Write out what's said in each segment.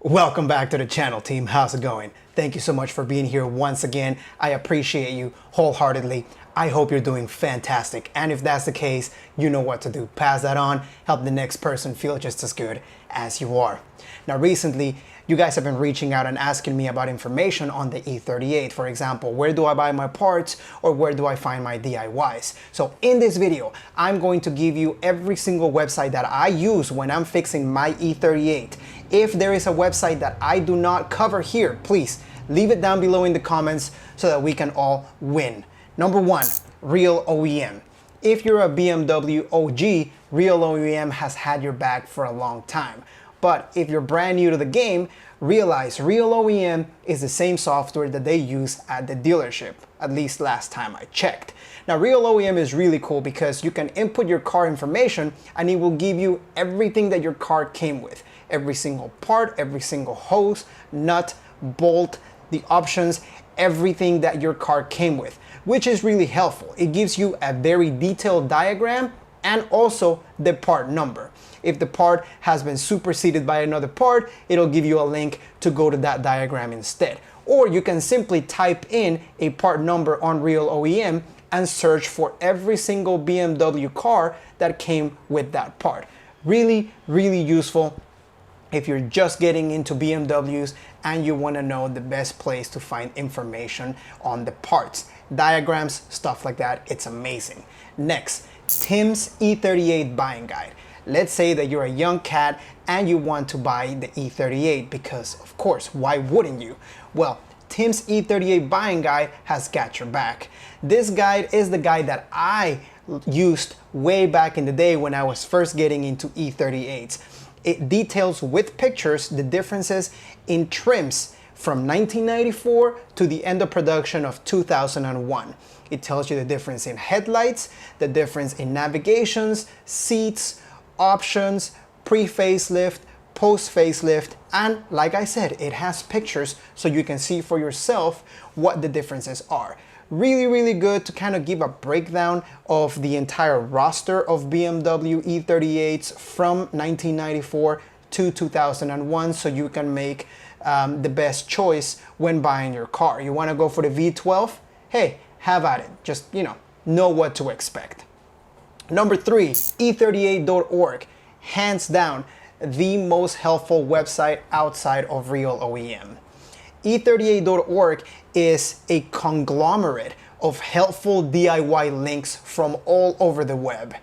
Welcome back to the channel, team. How's it going? Thank you so much for being here once again. I appreciate you wholeheartedly. I hope you're doing fantastic. And if that's the case, you know what to do. Pass that on, help the next person feel just as good as you are. Now, recently, you guys have been reaching out and asking me about information on the E38. For example, where do I buy my parts or where do I find my DIYs? So in this video, I'm going to give you every single website that I use when I'm fixing my E38. If there is a website that I do not cover here, please leave it down below in the comments so that we can all win. Number one, Real OEM. If you're a BMW OG, Real OEM has had your back for a long time. But if you're brand new to the game, realize Real OEM is the same software that they use at the dealership, at least last time I checked. Now, Real OEM is really cool because you can input your car information and it will give you everything that your car came with. Every single part, every single hose, nut, bolt, the options, everything that your car came with, which is really helpful. It gives you a very detailed diagram and also the part number. If the part has been superseded by another part, it'll give you a link to go to that diagram instead. Or you can simply type in a part number on Real OEM and search for every single BMW car that came with that part. Really, really useful if you're just getting into BMWs and you want to know the best place to find information on the parts, diagrams, stuff like that. It's amazing. Next, Tim's E38 buying guide. Let's say that you're a young cat and you want to buy the E38 because, of course, why wouldn't you? Well, Tim's E38 buying guide has got your back. This guide is the guide that I used way back in the day when I was first getting into E38s. It details with pictures the differences in trims from 1994 to the end of production of 2001. It tells you the difference in headlights, the difference in navigations, seats, options, pre-facelift, post-facelift, and like I said, it has pictures so you can see for yourself what the differences are. Really, really good to kind of give a breakdown of the entire roster of BMW E38s from 1994 to 2001 so you can make the best choice when buying your car. You want to go for the V12? Hey, have at it. Just, know what to expect. Number three, E38.org. Hands down, the most helpful website outside of Real OEM. E38.org is a conglomerate of helpful DIY links from all over the web.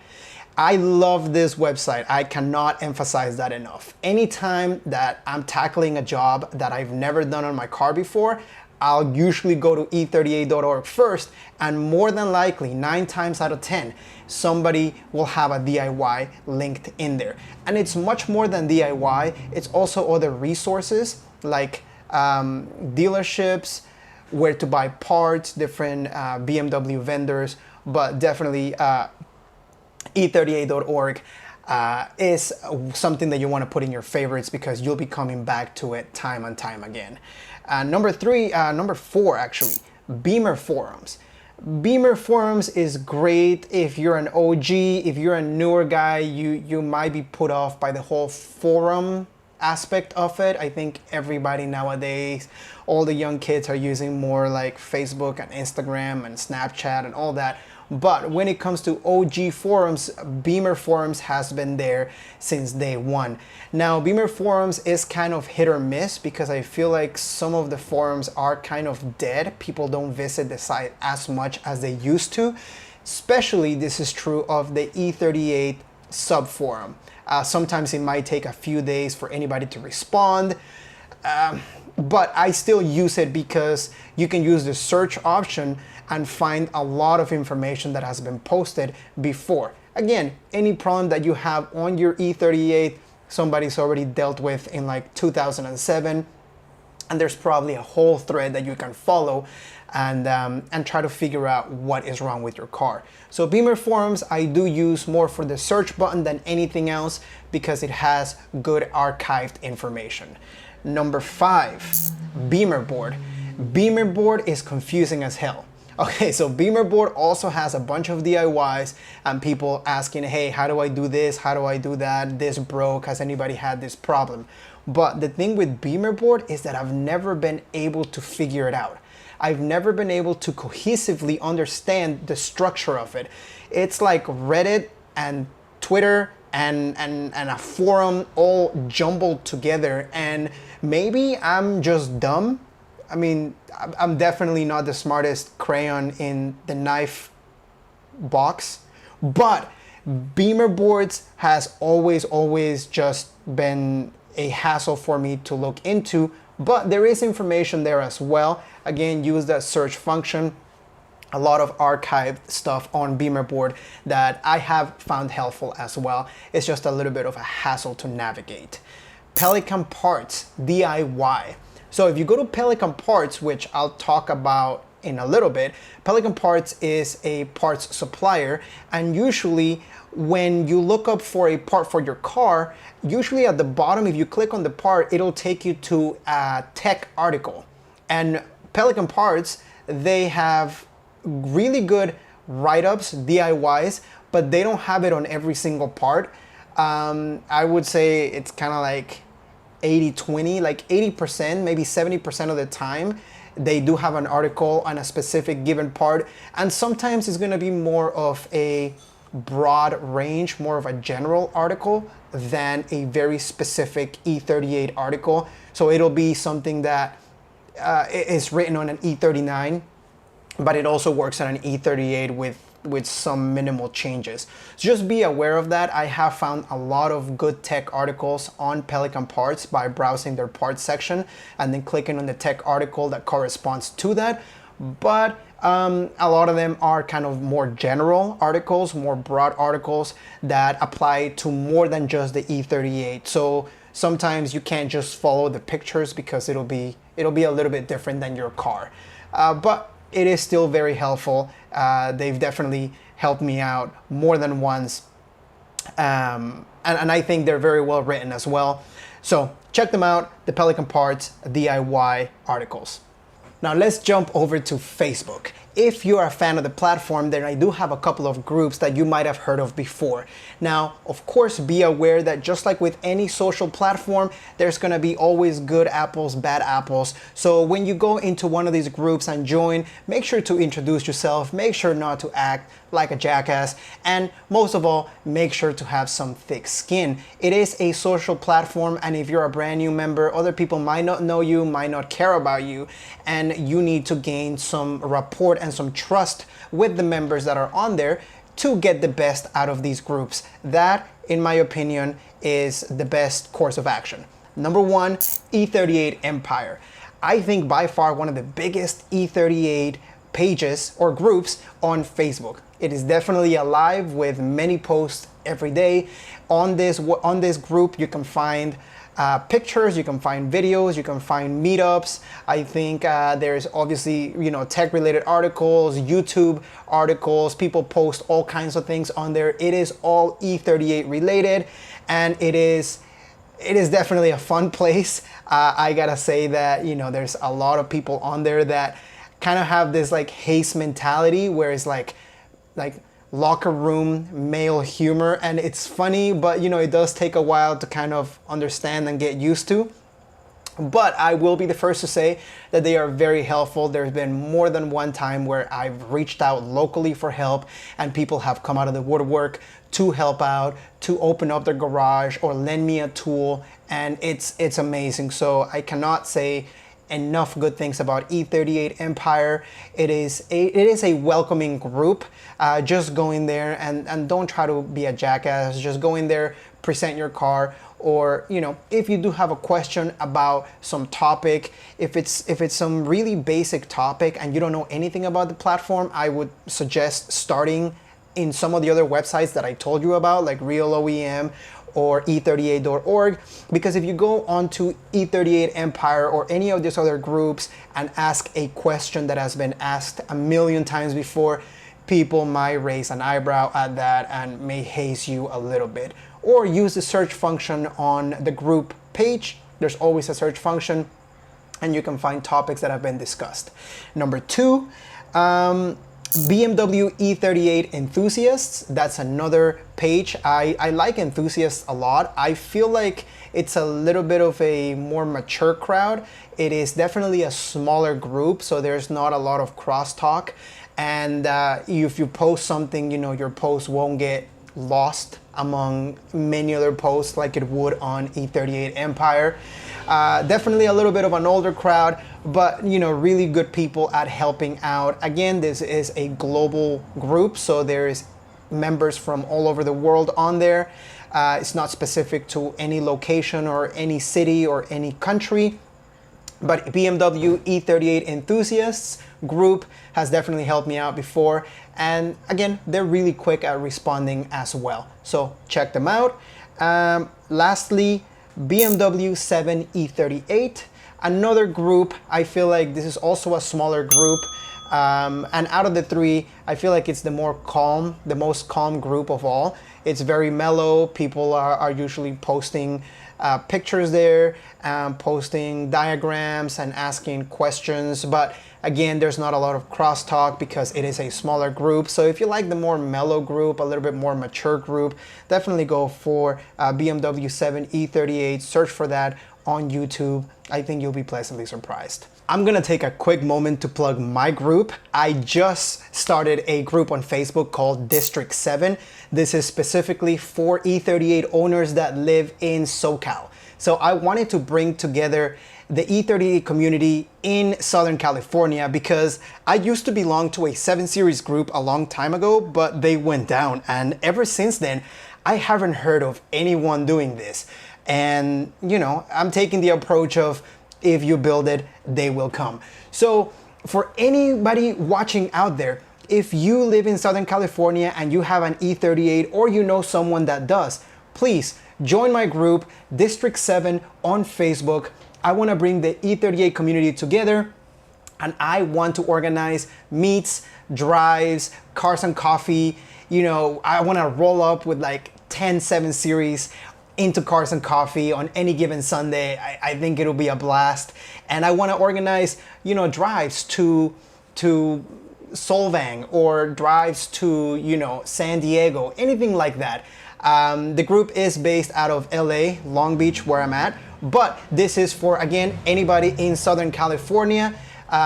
I love this website. I cannot emphasize that enough. Anytime that I'm tackling a job that I've never done on my car before, I'll usually go to E38.org first, and more than likely, 9 times out of 10, somebody will have a DIY linked in there. And it's much more than DIY. It's also other resources like dealerships, where to buy parts, different BMW vendors, but definitely E38.org is something that you want to put in your favorites because you'll be coming back to it time and time again. Number four actually, Beamer forums. Beamer forums is great if you're an OG. If you're a newer guy, you might be put off by the whole forum aspect of it. I think everybody nowadays, all the young kids are using more like Facebook and Instagram and Snapchat and all that. But when it comes to OG forums, Beamer forums has been there since day one. Now, Beamer forums is kind of hit or miss because I feel like some of the forums are kind of dead. People don't visit the site as much as they used to. Especially this is true of the E38 sub forum. Sometimes it might take a few days for anybody to respond. But I still use it because you can use the search option and find a lot of information that has been posted before. Again, any problem that you have on your E38, somebody's already dealt with in like 2007, and there's probably a whole thread that you can follow and try to figure out what is wrong with your car. So Beamer forums I do use more for the search button than anything else because it has good archived information. Number 5, Beamer board. Beamer board is confusing as hell. Okay, so Beamer board also has a bunch of DIYs and people asking, hey, how do I do this? How do I do that? This broke. Has anybody had this problem? But the thing with Beamer board is that I've never been able to figure it out. I've never been able to cohesively understand the structure of it. It's like Reddit and Twitter and a forum all jumbled together, and maybe I'm just dumb. I mean, I'm definitely not the smartest crayon in the knife box, but Beamer boards has always just been a hassle for me to look into, but there is information there as well. Again, use that search function. A lot of archived stuff on Beamer board that I have found helpful as well. It's just a little bit of a hassle to navigate. Pelican parts, DIY. So if you go to Pelican parts, which I'll talk about in a little bit, Pelican parts is a parts supplier, and usually when you look up for a part for your car, usually at the bottom, if you click on the part, it'll take you to a tech article. And Pelican parts, they have really good write-ups, DIYs, but they don't have it on every single part. I would say it's kind of like 80-20, like 80%, maybe 70% of the time, they do have an article on a specific given part. And sometimes it's gonna be more of a broad range, more of a general article than a very specific E38 article. So it'll be something that is written on an E39, but it also works on an E38 with some minimal changes. So just be aware of that. I have found a lot of good tech articles on Pelican parts by browsing their parts section and then clicking on the tech article that corresponds to that. But a lot of them are kind of more general articles, more broad articles that apply to more than just the E38. So sometimes you can't just follow the pictures because it'll be a little bit different than your car. But it is still very helpful. They've definitely helped me out more than once. And I think they're very well written as well. So check them out, the Pelican Parts DIY articles. Now let's jump over to Facebook. If you're a fan of the platform, then I do have a couple of groups that you might have heard of before. Now, of course, be aware that just like with any social platform, there's gonna be always good apples, bad apples. So when you go into one of these groups and join, make sure to introduce yourself, make sure not to act like a jackass, and most of all, make sure to have some thick skin. It is a social platform, and if you're a brand new member, other people might not know you, might not care about you, and you need to gain some rapport and some trust with the members that are on there to get the best out of these groups. That, in my opinion, is the best course of action. Number one, E38 Empire. I think by far one of the biggest E38 pages or groups on Facebook. It is definitely alive with many posts every day. On this group, you can find pictures, you can find videos, you can find meetups. I think there's obviously, tech-related articles, YouTube articles. People post all kinds of things on there. It is all E38 related, and it is definitely a fun place. I gotta say that, there's a lot of people on there that kind of have this like haste mentality where it's like locker room male humor, and it's funny, but it does take a while to kind of understand and get used to. But I will be the first to say that they are very helpful. There's been more than one time where I've reached out locally for help and people have come out of the woodwork to help out, to open up their garage or lend me a tool, and it's amazing. So I cannot say enough good things about E38 Empire. It is a welcoming group. Just go in there and don't try to be a jackass. Just go in there, present your car, or if you do have a question about some topic, if it's some really basic topic and you don't know anything about the platform, I would suggest starting in some of the other websites that I told you about, like Real OEM or E38.org, because if you go onto E38 Empire or any of these other groups and ask a question that has been asked a million times before, people might raise an eyebrow at that and may haze you a little bit. Or use the search function on the group page. There's always a search function and you can find topics that have been discussed. Number two, BMW E38 enthusiasts, that's another page. I like enthusiasts a lot. I feel like it's a little bit of a more mature crowd. It is definitely a smaller group, so there's not a lot of crosstalk. And if you post something, you know, your post won't get lost among many other posts like it would on E38 Empire. Definitely a little bit of an older crowd, but you know, really good people at helping out. Again, this is a global group, so there is members from all over the world on there. It's not specific to any location or any city or any country. But BMW E38 enthusiasts group has definitely helped me out before. And again, they're really quick at responding as well. So check them out. Lastly, BMW 7 E38, another group. I feel like this is also a smaller group. And out of the three, I feel like it's the most calm group of all. It's very mellow. People are usually posting pictures there, posting diagrams and asking questions. But again, there's not a lot of crosstalk because it is a smaller group. So if you like the more mellow group, a little bit more mature group, definitely go for BMW 7 E38. Search for that on YouTube. I think you'll be pleasantly surprised. I'm gonna take a quick moment to plug my group. I just started a group on Facebook called District 7. This is specifically for E38 owners that live in SoCal. So I wanted to bring together the E38 community in Southern California because I used to belong to a 7 Series group a long time ago, but they went down. And ever since then, I haven't heard of anyone doing this. And you know, I'm taking the approach of if you build it, they will come. So for anybody watching out there, if you live in Southern California and you have an E38 or you know someone that does, please join my group, District 7 on Facebook. I want to bring the E38 community together and I want to organize meets, drives, cars and coffee. You know, I want to roll up with like 10 7 Series into cars and coffee on any given Sunday. I think it'll be a blast. And I want to organize, you know, drives to Solvang or drives to, you know, San Diego, anything like that. The group is based out of LA, Long Beach, where I'm at. But this is for, again, anybody in Southern California.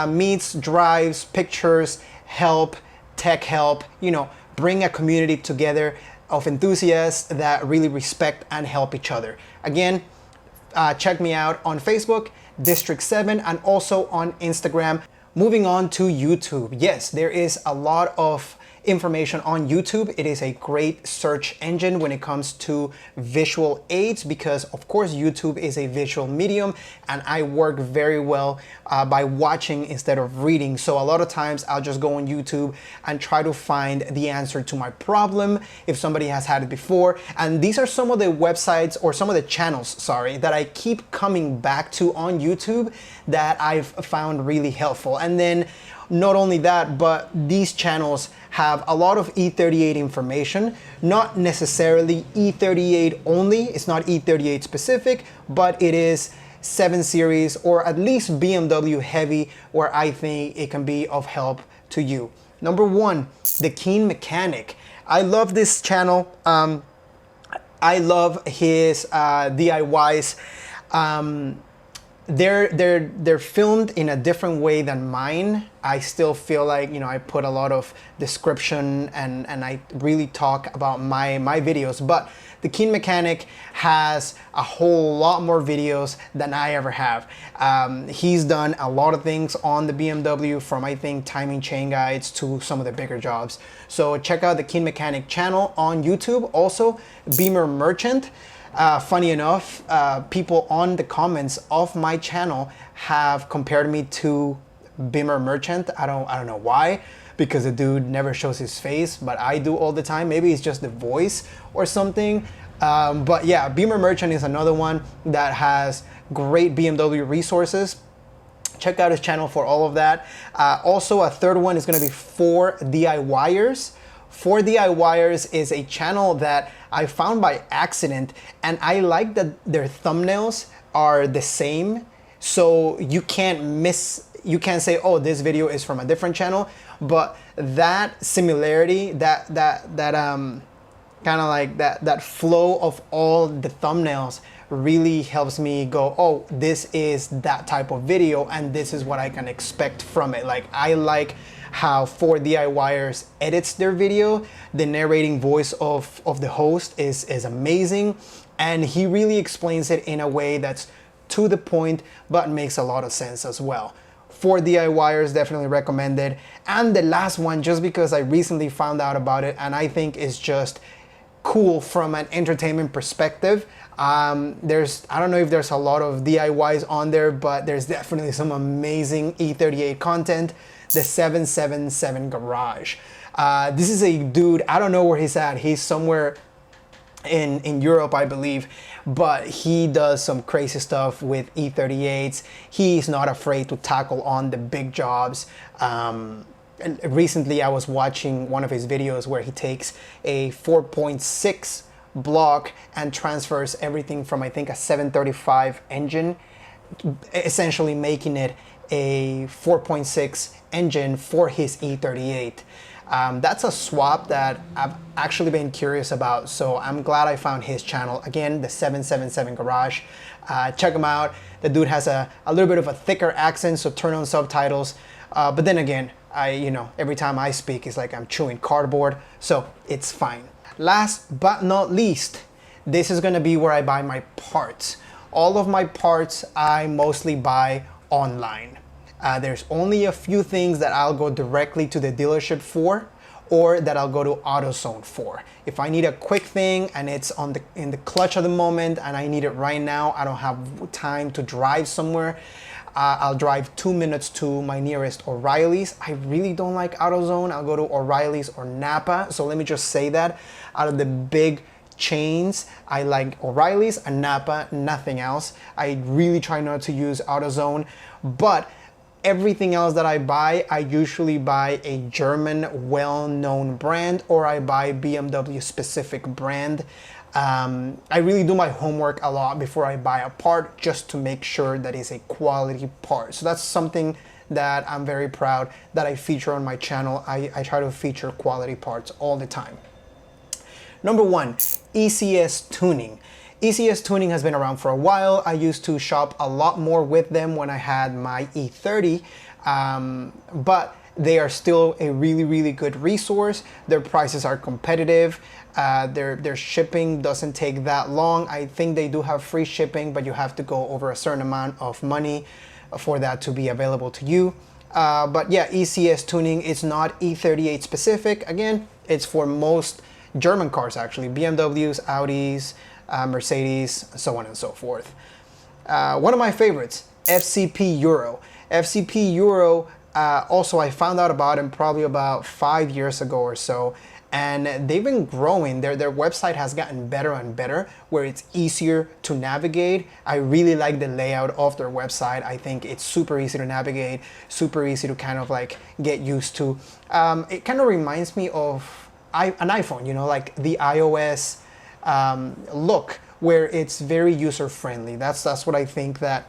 Meets, drives, pictures, help, tech help, you know, bring a community together of enthusiasts that really respect and help each other. Again, check me out on Facebook, District 7, and also on Instagram. Moving on to YouTube. Yes, there is a lot of information on YouTube. It is a great search engine when it comes to visual aids because of course YouTube is a visual medium and I work very well by watching instead of reading. So a lot of times I'll just go on YouTube and try to find the answer to my problem if somebody has had it before. And these are some of the websites or some of the channels, sorry, that I keep coming back to on YouTube that I've found really helpful. And then not only that, but these channels have a lot of E38 information, not necessarily E38 only. It's not E38 specific, but it is 7 Series or at least BMW heavy where I think it can be of help to you. Number 1, The Keen Mechanic. I love this channel. I love his DIYs. They're filmed in a different way than mine. I still feel like, you know, I put a lot of description and I really talk about my videos, but the Keen Mechanic has a whole lot more videos than I ever have. He's done a lot of things on the BMW, from I think timing chain guides to some of the bigger jobs. So check out the Keen Mechanic channel on YouTube. Also, Beamer Merchant. Funny enough, people on the comments of my channel have compared me to Beamer Merchant. I don't know why, because the dude never shows his face, but I do all the time. Maybe it's just the voice or something. But yeah, Beamer Merchant is another one that has great BMW resources. Check out his channel for all of that. Also, a third one is going to be For DIYers. For DIYers is a channel that I found by accident, and I like that their thumbnails are the same, so you can't miss you can't say, oh, this video is from a different channel, but that similarity, that kind of like that flow of all the thumbnails really helps me go, oh, this is that type of video and this is what I can expect from it. Like, I like how For DIYers edits their video. The narrating voice of the host is amazing, and he really explains it in a way that's to the point but makes a lot of sense as well. For DIYers, definitely recommended. And the last one, just because I recently found out about it and I think it's just cool from an entertainment perspective. I don't know if there's a lot of DIYs on there, but there's definitely some amazing E38 content. The 777 Garage. This is a dude, I don't know where he's at. He's somewhere in Europe, I believe, but he does some crazy stuff with E38s. He's not afraid to tackle on the big jobs. And recently I was watching one of his videos where he takes a 4.6 block and transfers everything from, I think, a 735 engine, essentially making it a 4.6 engine for his E38. That's a swap that I've actually been curious about, so I'm glad I found his channel. Again, the 777 Garage. Check him out. The dude has a little bit of a thicker accent, so turn on subtitles. But then again, every time I speak, it's like I'm chewing cardboard, so it's fine. Last but not least, this is gonna be where I buy my parts. All of my parts I mostly buy online. There's only a few things that I'll go directly to the dealership for, or that I'll go to AutoZone for. If I need a quick thing and it's in the clutch of the moment and I need it right now, I don't have time to drive somewhere, I'll drive 2 minutes to my nearest O'Reilly's. I really don't like AutoZone. I'll go to O'Reilly's or Napa. So let me just say that out of the big chains, I like O'Reilly's and Napa, nothing else. I really try not to use AutoZone, but everything else that I buy, I usually buy a German well-known brand, or I buy BMW specific brand. I really do my homework a lot before I buy a part, just to make sure that it's a quality part. So that's something that I'm very proud that I feature on my channel. I try to feature quality parts all the time. Number one, ECS Tuning. ECS Tuning has been around for a while. I used to shop a lot more with them when I had my E30, but they are still a really, really good resource. Their prices are competitive. Their shipping doesn't take that long. I think they do have free shipping, but you have to go over a certain amount of money for that to be available to you. But yeah, ECS Tuning is not E38 specific. Again, it's for most German cars actually, BMWs, Audis, Mercedes, so on and so forth. One of my favorites, FCP Euro. FCP Euro, also I found out about them probably about 5 years ago or so, and they've been growing. Their website has gotten better and better, where it's easier to navigate. I really like the layout of their website. I think it's super easy to navigate, super easy to kind of like get used to. It kind of reminds me of an iPhone, you know, like the iOS look, where it's very user friendly. That's what I think that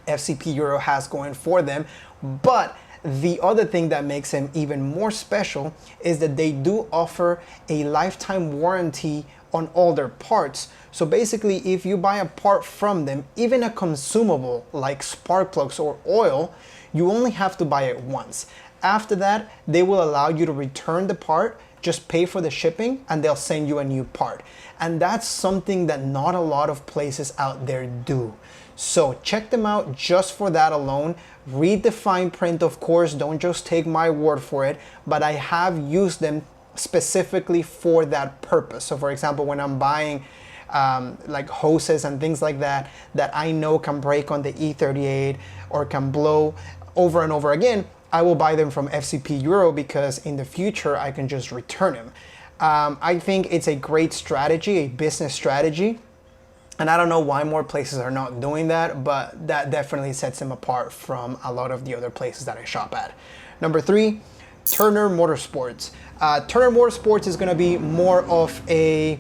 FCP Euro has going for them. But the other thing that makes them even more special is that they do offer a lifetime warranty on all their parts. So basically, if you buy a part from them, even a consumable like spark plugs or oil, you only have to buy it once. After that, they will allow you to return the part, just pay for the shipping, and they'll send you a new part. And that's something that not a lot of places out there do. So check them out just for that alone. Read the fine print, of course, don't just take my word for it, but I have used them specifically for that purpose. So for example, when I'm buying like hoses and things like that, that I know can break on the E38 or can blow over and over again, I will buy them from FCP Euro, because in the future I can just return them. I think it's a great strategy, a business strategy. And I don't know why more places are not doing that, but that definitely sets them apart from a lot of the other places that I shop at. Number three, Turner Motorsports. Turner Motorsports is going to be more of a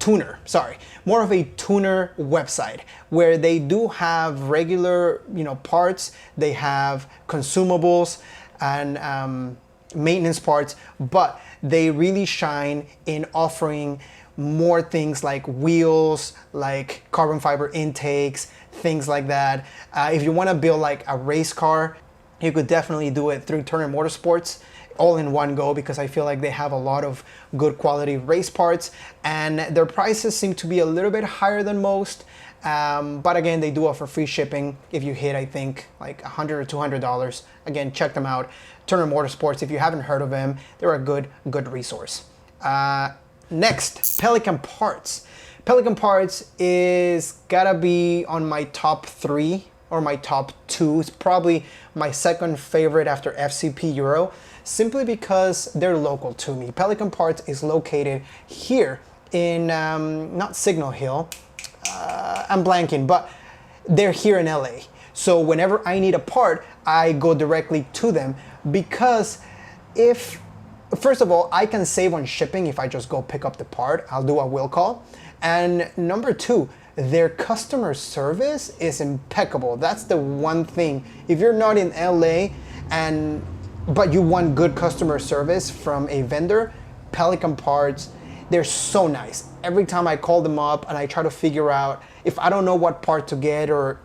tuner, sorry, more of a tuner website where they do have regular, parts. They have consumables and maintenance parts, but they really shine in offering more things like wheels, like carbon fiber intakes, things like that. If you want to build like a race car, you could definitely do it through Turner Motorsports all in one go, because I feel like they have a lot of good quality race parts and their prices seem to be a little bit higher than most. But again, they do offer free shipping if you hit, I think, like $100 or $200. Again, check them out. Turner Motorsports, if you haven't heard of them, they're a good resource. Next, Pelican Parts. Pelican Parts is gotta be on my top 3 or my top 2. It's probably my second favorite after FCP Euro, simply because they're local to me. Pelican Parts is located here in, not Signal Hill, I'm blanking, but they're here in LA. So whenever I need a part, I go directly to them, because first of all, I can save on shipping if I just go pick up the part. I'll do a will call. And number 2, their customer service is impeccable. That's the one thing. If you're not in LA but you want good customer service from a vendor, Pelican Parts, they're so nice. Every time I call them up and I try to figure out if I don't know what part to get, or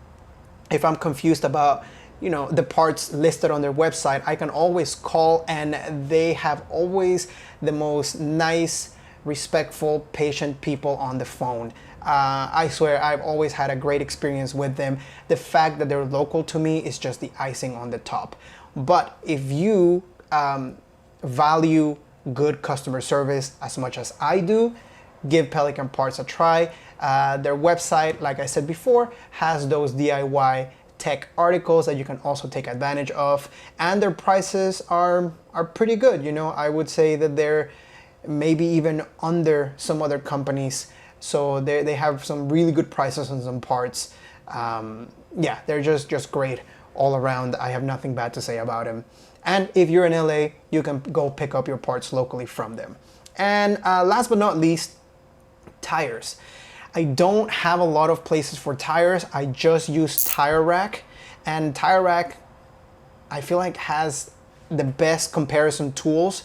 if I'm confused about the parts listed on their website, I can always call, and they have always the most nice, respectful, patient people on the phone. I swear I've always had a great experience with them. The fact that they're local to me is just the icing on the top. But if you value good customer service as much as I do, give Pelican Parts a try. Their website, like I said before, has those DIY tech articles that you can also take advantage of, and their prices are pretty good. I would say that they're maybe even under some other companies, so they have some really good prices on some parts. Yeah, they're just great all around. I have nothing bad to say about them. And if you're in LA, you can go pick up your parts locally from them. And last but not least, tires. I don't have a lot of places for tires. I just use Tire Rack, and Tire Rack, I feel like, has the best comparison tools,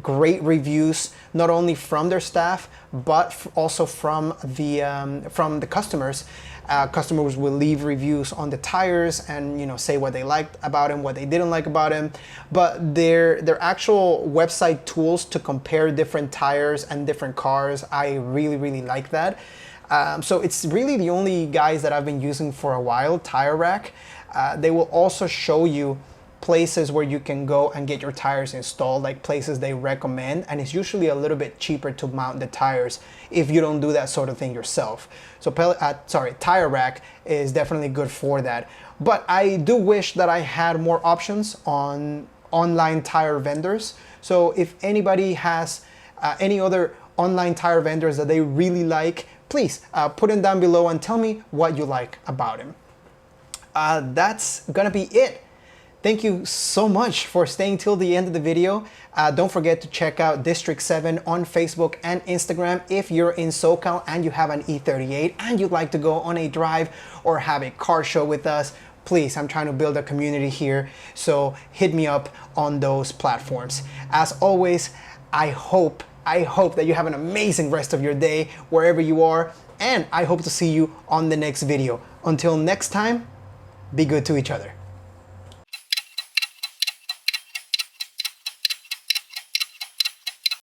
great reviews, not only from their staff, but also from the customers. Customers will leave reviews on the tires and say what they liked about them, what they didn't like about them. But their actual website tools to compare different tires and different cars, I really like that. So it's really the only guys that I've been using for a while, Tire Rack. They will also show you places where you can go and get your tires installed, like places they recommend, and it's usually a little bit cheaper to mount the tires if you don't do that sort of thing yourself. So Tire Rack is definitely good for that. But I do wish that I had more options on online tire vendors. So if anybody has any other online tire vendors that they really like, please put them down below and tell me what you like about them. That's gonna be it. Thank you so much for staying till the end of the video. Don't forget to check out District 7 on Facebook and Instagram if you're in SoCal and you have an E38 and you'd like to go on a drive or have a car show with us. Please, I'm trying to build a community here, so hit me up on those platforms. As always, I hope that you have an amazing rest of your day wherever you are, and I hope to see you on the next video. Until next time, be good to each other.